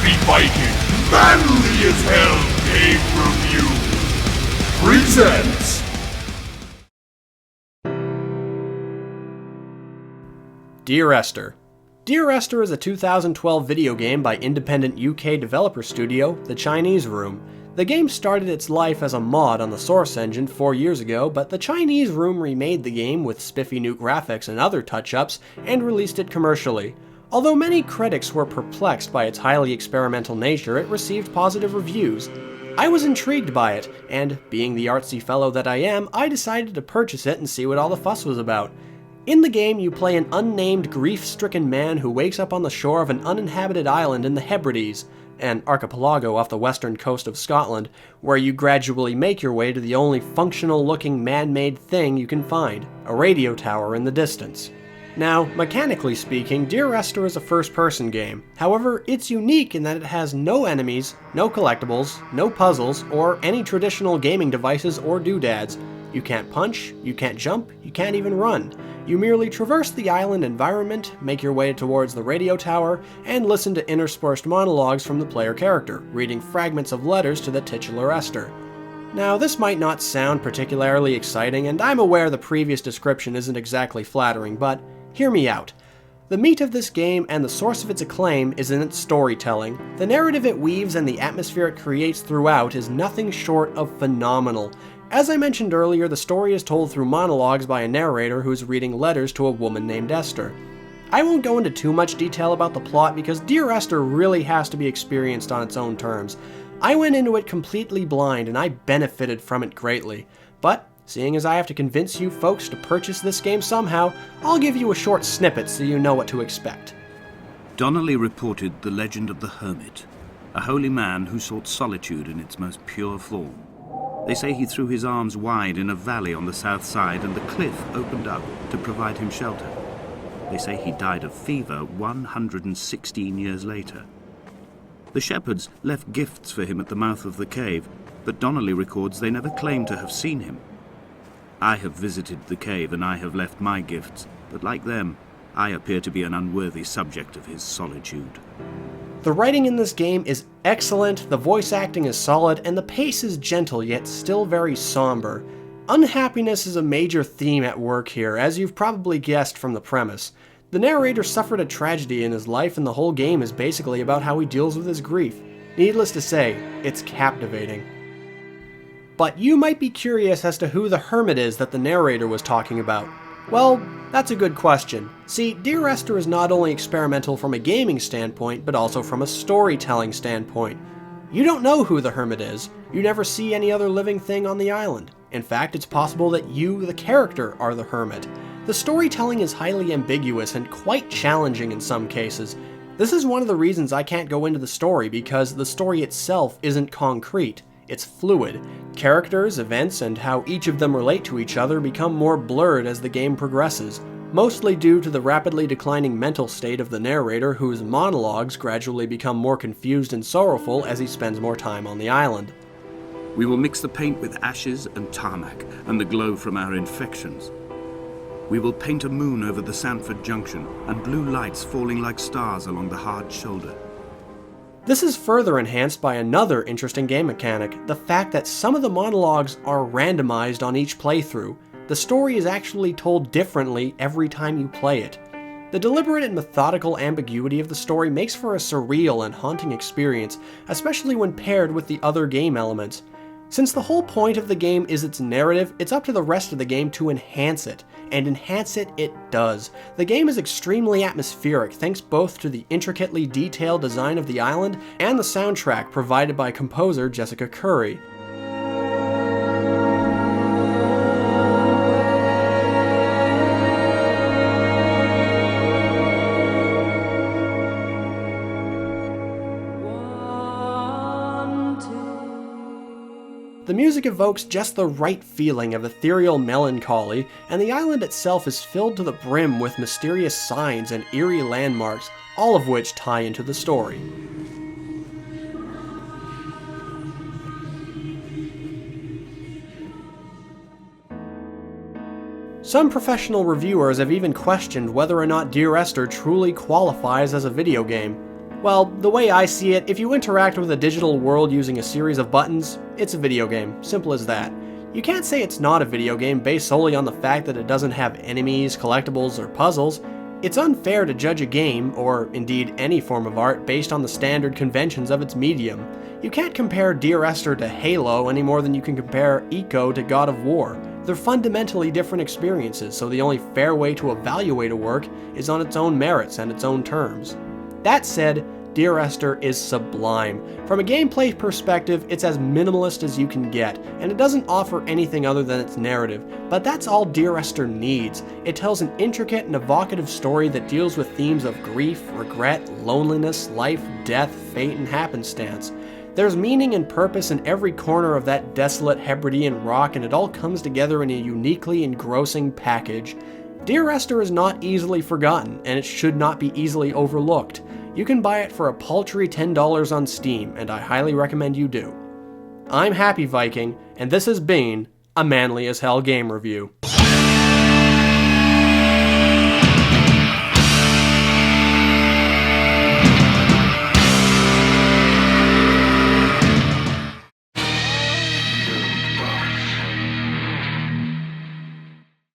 Happy Viking, manly as hell game review presents Dear Esther. Dear Esther is a 2012 video game by independent UK developer studio, The Chinese Room. The game started its life as a mod on the Source engine 4 years ago, but The Chinese Room remade the game with spiffy new graphics and other touch-ups and released it commercially. Although many critics were perplexed by its highly experimental nature, it received positive reviews. I was intrigued by it, and being the artsy fellow that I am, I decided to purchase it and see what all the fuss was about. In the game, you play an unnamed, grief-stricken man who wakes up on the shore of an uninhabited island in the Hebrides, an archipelago off the western coast of Scotland, where you gradually make your way to the only functional-looking man-made thing you can find, a radio tower in the distance. Now, mechanically speaking, Dear Esther is a first-person game. However, it's unique in that it has no enemies, no collectibles, no puzzles, or any traditional gaming devices or doodads. You can't punch, you can't jump, you can't even run. You merely traverse the island environment, make your way towards the radio tower, and listen to interspersed monologues from the player character, reading fragments of letters to the titular Esther. Now, this might not sound particularly exciting, and I'm aware the previous description isn't exactly flattering, but hear me out. The meat of this game and the source of its acclaim is in its storytelling. The narrative it weaves and the atmosphere it creates throughout is nothing short of phenomenal. As I mentioned earlier, the story is told through monologues by a narrator who is reading letters to a woman named Esther. I won't go into too much detail about the plot because Dear Esther really has to be experienced on its own terms. I went into it completely blind and I benefited from it greatly. But, seeing as I have to convince you folks to purchase this game somehow, I'll give you a short snippet so you know what to expect. Donnelly reported the legend of the hermit, a holy man who sought solitude in its most pure form. They say he threw his arms wide in a valley on the south side and the cliff opened up to provide him shelter. They say he died of fever 116 years later. The shepherds left gifts for him at the mouth of the cave, but Donnelly records they never claimed to have seen him. I have visited the cave and I have left my gifts, but like them, I appear to be an unworthy subject of his solitude. The writing in this game is excellent, the voice acting is solid, and the pace is gentle yet still very somber. Unhappiness is a major theme at work here, as you've probably guessed from the premise. The narrator suffered a tragedy in his life and the whole game is basically about how he deals with his grief. Needless to say, it's captivating. But you might be curious as to who the hermit is that the narrator was talking about. Well, that's a good question. See, Dear Esther is not only experimental from a gaming standpoint, but also from a storytelling standpoint. You don't know who the hermit is. You never see any other living thing on the island. In fact, it's possible that you, the character, are the hermit. The storytelling is highly ambiguous and quite challenging in some cases. This is one of the reasons I can't go into the story, because the story itself isn't concrete. It's fluid. Characters, events, and how each of them relate to each other become more blurred as the game progresses, mostly due to the rapidly declining mental state of the narrator, whose monologues gradually become more confused and sorrowful as he spends more time on the island. We will mix the paint with ashes and tarmac and the glow from our infections. We will paint a moon over the Sanford Junction and blue lights falling like stars along the hard shoulder. This is further enhanced by another interesting game mechanic, the fact that some of the monologues are randomized on each playthrough. The story is actually told differently every time you play it. The deliberate and methodical ambiguity of the story makes for a surreal and haunting experience, especially when paired with the other game elements. Since the whole point of the game is its narrative, it's up to the rest of the game to enhance it, and enhance it does. The game is extremely atmospheric thanks both to the intricately detailed design of the island and the soundtrack provided by composer Jessica Curry. The music evokes just the right feeling of ethereal melancholy, and the island itself is filled to the brim with mysterious signs and eerie landmarks, all of which tie into the story. Some professional reviewers have even questioned whether or not Dear Esther truly qualifies as a video game. Well, the way I see it, if you interact with a digital world using a series of buttons, it's a video game. Simple as that. You can't say it's not a video game based solely on the fact that it doesn't have enemies, collectibles, or puzzles. It's unfair to judge a game, or indeed any form of art, based on the standard conventions of its medium. You can't compare Dear Esther to Halo any more than you can compare Eco to God of War. They're fundamentally different experiences, so the only fair way to evaluate a work is on its own merits and its own terms. That said, Dear Esther is sublime. From a gameplay perspective, it's as minimalist as you can get, and it doesn't offer anything other than its narrative, but that's all Dear Esther needs. It tells an intricate and evocative story that deals with themes of grief, regret, loneliness, life, death, fate, and happenstance. There's meaning and purpose in every corner of that desolate Hebridean rock, and it all comes together in a uniquely engrossing package. Dear Esther is not easily forgotten, and it should not be easily overlooked. You can buy it for a paltry $10 on Steam, and I highly recommend you do. I'm Happy Viking, and this has been a Manly as Hell game review.